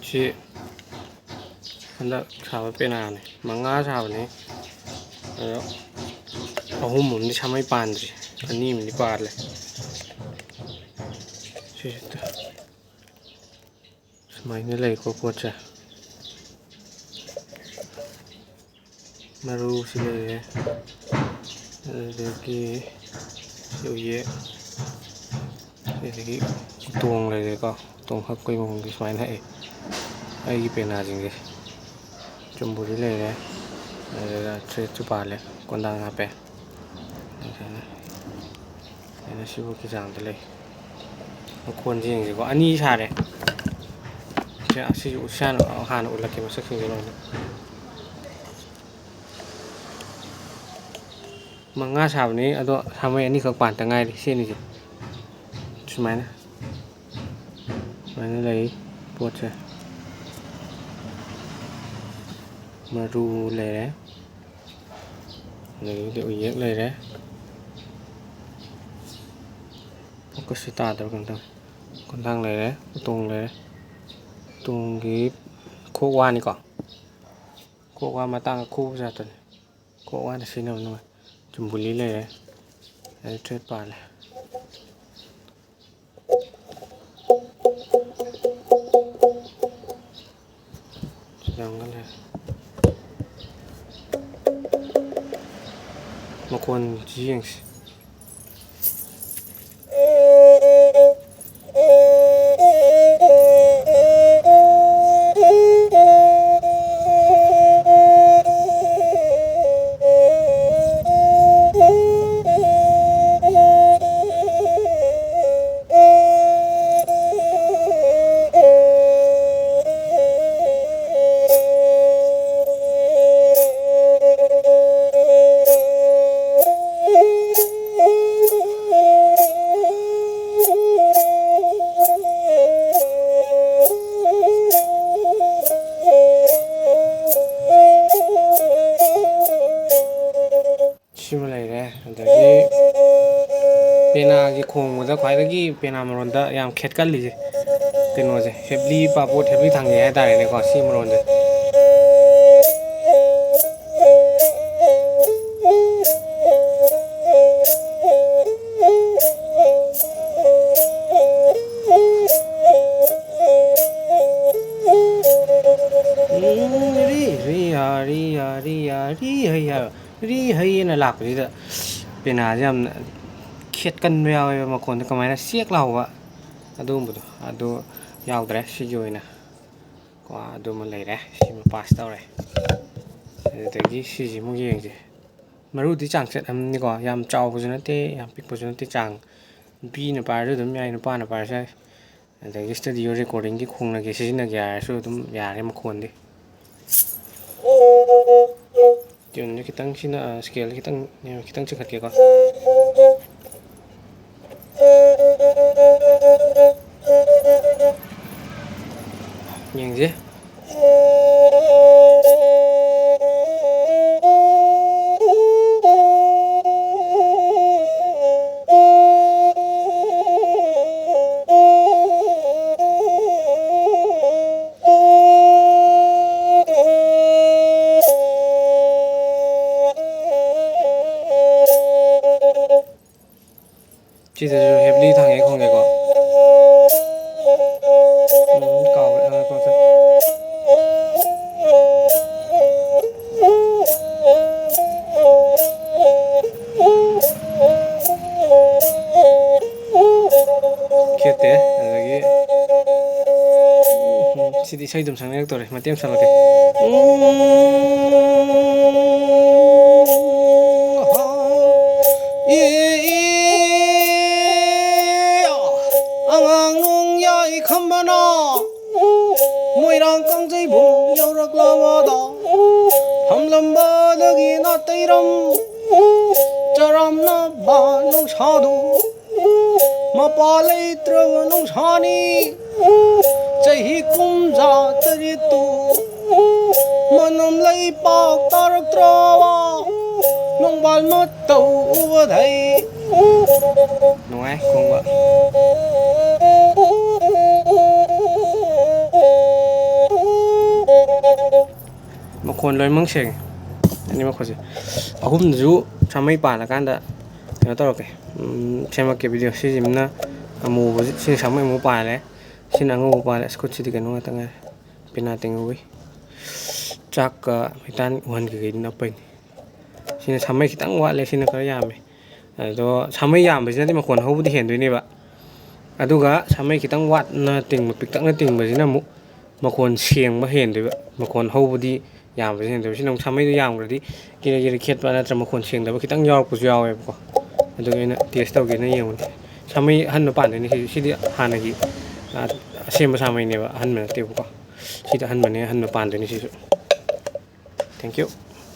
ꯁꯤ ꯍꯟꯗꯛ ꯁꯥꯕ ꯄꯦꯅꯥꯅꯦ ꯃꯉꯥ ꯁꯥꯕꯅꯦ ꯑꯗꯣ ꯑꯍꯨꯝ ꯑꯃꯗꯤ ꯁꯥꯃꯩ ꯄꯥꯟꯗ꯭ꯔꯤ ꯑꯅꯤ ꯑꯃꯗꯤ ꯄꯥꯜꯂꯦ ꯁꯤꯁꯤꯗ ꯁꯨꯃꯥꯏꯅ ꯂꯩꯀꯣ ꯄꯣꯠꯁꯦ ꯃꯔꯨꯁꯤ ꯂꯩꯔꯦ ꯑꯗꯨꯗꯒꯤ ꯎꯌꯦꯛ ꯑꯗꯒꯤ ꯎꯇꯣꯡ ꯂꯩꯔꯦꯀꯣ ꯎꯇꯣꯡ ꯍꯛꯄꯒꯤ ꯃꯑꯣꯡꯗꯤ ꯁꯨꯃꯥꯏꯅ ꯍꯛꯑꯦ ꯑꯩꯒꯤ ꯄꯦꯅꯥꯁꯤꯡꯁꯦ ꯆꯨꯝꯕꯨꯔꯤ ꯂꯩꯔꯦ ꯑꯗꯨꯒ ꯊ꯭ꯔꯦꯠꯁꯨ ꯄꯥꯜꯂꯦ ꯀꯣꯟꯗꯥꯡ ꯍꯥꯞꯄꯦ ꯑꯩꯅ ꯁꯤꯐꯥꯎꯒꯤ ꯆꯥꯡꯗ ꯂꯩ ꯃꯈꯣꯟꯁꯦ ꯌꯦꯡꯁꯤꯀꯣ ꯑꯅꯤ ꯁꯥꯔꯦ ꯑꯁꯤꯁꯨ ꯍꯥꯟꯅ ꯎꯠꯂꯛꯀꯦ ꯃꯁꯛꯁꯤꯡꯁꯦ ꯂꯣꯏꯅ ꯃꯉꯥ ꯁꯥꯕꯅꯤ ꯑꯗꯣ ꯁꯥꯃꯩ ꯑꯅꯤꯈꯛ ꯄꯥꯟꯇ ꯉꯥꯏꯔꯤ ꯁꯤ ꯑꯅꯤꯁꯦ ꯁꯨꯃꯥꯏꯅ ꯂꯩ ꯄꯣꯠꯁꯦ ꯃꯔꯨ ꯂꯩꯔꯦ ꯑꯗꯒꯤꯗꯤ ꯎꯌꯦꯛ ꯂꯩꯔꯦ ꯐꯣꯀꯁꯁꯤ ꯇꯥꯗꯕ ꯀꯩꯅꯣ ꯇꯧꯋꯦ ꯀꯣꯟꯊꯥꯡ ꯂꯩꯔꯦ ꯎꯇꯣꯡ ꯂꯩꯔꯦ ꯎꯇꯣꯡꯒꯤ ꯈꯣꯛ ꯋꯥꯅꯤꯀꯣ ꯈꯣꯛ ꯋꯥ ꯃꯇꯥꯡꯗ ꯈꯨꯕ ꯖꯥꯠꯇꯨꯅꯤ ꯈꯣꯛ ꯋꯥꯅ ꯁꯤꯖꯤꯟꯅꯕ ꯅꯨꯡꯉꯥꯏ ꯆꯨꯝꯕꯨꯂꯤ ꯂꯩꯔꯦ ꯑꯗꯩ ꯊ꯭ꯔꯦꯠ ꯄꯥꯜꯂꯦ ꯁꯤꯗꯥꯪꯒ ꯂꯩꯔꯦ ꯃꯈꯣꯟꯁꯤ ꯌꯦꯡꯁꯤ ꯁꯤꯃ ꯂꯩꯔꯦ ꯑꯗꯒꯤ ꯄꯦꯅꯥꯒꯤ ꯈꯣꯡꯕꯗ ꯈ꯭ꯋꯥꯏꯗꯒꯤ ꯄꯦꯅꯥ ꯃꯔꯣꯟꯗ ꯌꯥꯝ ꯈꯦꯠꯀꯜꯂꯤꯁꯦ ꯀꯩꯅꯣꯁꯦ ꯍꯦꯞꯂꯤ ꯄꯥꯄꯣꯠ ꯍꯦꯞꯂꯤ ꯊꯥꯡꯖꯩ ꯍꯥꯏꯇꯥꯔꯦꯅꯦꯀꯣ ꯁꯤ ꯃꯔꯣꯟꯁꯦ ꯔꯤ ꯍꯩꯅ ꯂꯥꯛꯄꯁꯤꯗ ꯄꯦꯅꯥꯁꯦ ꯌꯥꯝꯅ ꯈꯦꯠꯀꯟꯕ ꯌꯥꯎꯋꯦꯕ ꯃꯈꯣꯟꯗ ꯀꯃꯥꯏꯅ ꯆꯦꯛ ꯂꯥꯎꯕ ꯑꯗꯨꯒꯨꯝꯕꯗꯣ ꯑꯗꯨ ꯌꯥꯎꯗ꯭ꯔꯦ ꯁꯤꯒꯤ ꯑꯣꯏꯅ ꯀꯣ ꯑꯗꯨꯃ ꯂꯩꯔꯦ ꯁꯤꯃ ꯄꯥꯁ ꯇꯧꯔꯦ ꯑꯗꯨꯗꯒꯤ ꯁꯤꯁꯤꯃꯨꯛ ꯌꯦꯡꯁꯦ ꯃꯔꯨꯗꯤ ꯆꯥꯡꯆꯠ ꯑꯃꯅꯤꯀꯣ ꯌꯥꯝ ꯆꯥꯎꯕꯁꯨ ꯅꯠꯇꯦ ꯌꯥꯝ ꯄꯤꯛꯄꯁꯨ ꯅꯠꯇꯦ ꯆꯥꯡ ꯅꯨꯄꯤꯅ ꯄꯥꯏꯔꯁꯨ ꯑꯗꯨꯝ ꯌꯥꯏ ꯅꯨꯄꯥꯅ ꯄꯥꯏꯔꯁꯨ ꯌꯥꯏ ꯑꯗꯒꯤ ꯏꯁꯇꯨꯗꯤꯑꯣ ꯔꯦꯀꯣꯔꯗꯤꯡꯒꯤ ꯈꯣꯡꯅꯒꯦ ꯁꯤꯖꯤꯟꯅꯒꯦ ꯍꯥꯏꯔꯁꯨ ꯑꯗꯨꯝ ꯌꯥꯔꯦ ꯃꯈꯣꯟꯗꯤ ꯇ꯭ꯌꯨꯟꯁꯦ ꯈꯤꯇꯪꯁꯤꯅ ꯏꯁꯀꯦꯜꯁꯦ ꯈꯤꯇꯪ ꯆꯤꯡꯈꯠꯀꯦꯀꯣ ꯌꯦꯡꯁꯦ ꯁꯤꯗꯁꯨ ꯍꯦꯞꯂꯤ ꯊꯥꯡꯉꯦ ꯈꯣꯡꯉꯦꯀꯣ ꯀꯥꯎꯈ꯭ꯔꯦ ꯈꯦꯠꯇꯦ ꯑꯗꯒꯤ ꯁꯤꯗꯤ ꯏꯁꯩ ꯑꯗꯨꯝ ꯁꯛꯅꯤꯡꯉꯛꯇꯧꯔꯦ ꯃꯇꯦꯛ ꯑꯃ ꯁꯛꯂꯛꯀꯦ ꯑꯉꯥꯡ ꯅꯣꯡ ꯌꯥꯏ ꯈꯝꯕꯅ ꯃꯣꯏꯔꯥꯡ ꯀꯥꯡꯖꯩꯕꯨꯡ ꯌꯧꯔꯛꯂꯕꯗ ꯐꯝꯂꯝꯕꯗꯒꯤ ꯅꯥꯇꯩꯔꯝ ꯆꯔꯥꯝꯅꯕ ꯅꯨꯡꯁꯥꯗꯨ ꯃꯄꯥ ꯂꯩꯇ꯭ꯔꯕ ꯅꯨꯡꯁꯥꯅꯤ ꯆꯍꯤ ꯀꯨꯝꯖꯥ ꯇꯔꯦꯠꯇꯨ ꯃꯅꯝ ꯂꯩꯄꯥꯛ ꯇꯥꯔꯛꯇ꯭ꯔꯕ ꯅꯣꯡꯕꯥꯜ ꯃꯇꯧ ꯎꯕꯗꯩ ꯅꯨꯡꯉꯥꯏ ꯈꯣꯡꯕ ꯃꯈꯣꯟ ꯂꯣꯏꯅꯃꯛ ꯁꯦꯡꯉꯦ ꯑꯅꯤ ꯃꯈꯣꯟꯁꯦ ꯑꯍꯨꯝꯗꯨꯁꯨ ꯁꯥꯃꯩ ꯄꯥꯜꯂꯀꯥꯟꯗ ꯀꯩꯅꯣ ꯇꯧꯔꯛꯀꯦ ꯁꯦꯝꯃꯛꯀꯦ ꯚꯤꯗꯤꯑꯣ ꯁꯤꯁꯤꯅ ꯑꯃꯨꯕꯁꯤ ꯁꯤꯅ ꯁꯥꯃꯩ ꯑꯃꯨꯛ ꯄꯥꯜꯂꯦ ꯁꯤꯅ ꯑꯉꯧꯕ ꯄꯥꯜꯂꯦ ꯈꯨꯠꯁꯤꯗꯤ ꯀꯩꯅꯣ ꯉꯥꯛꯇ ꯉꯥꯏꯔꯦ ꯄꯦꯅꯥ ꯇꯤꯡꯍꯧꯏ ꯆꯥꯛꯀ ꯃꯩꯇꯥꯟ ꯎꯍꯟ ꯀꯩꯀꯩꯗꯤ ꯅꯞꯄꯩꯅꯤ sini samai kita ngwat le sini kaya yame ado samai yam bisina di makon hau di hendu ini ba aduga samai kita ngwat na ting piktak na ting bisina mu makon siang ba hendu ba makon hau di yam bisina hendu sini samai di yam berarti kira kira kiat pada terima makon siang dah kita nyawa pun jauh ya ko aduga ini tias tau gini yang samai han depan ini sini han lagi same samai ini ba han mana tiap ko sini han mana han depan ini sih thank you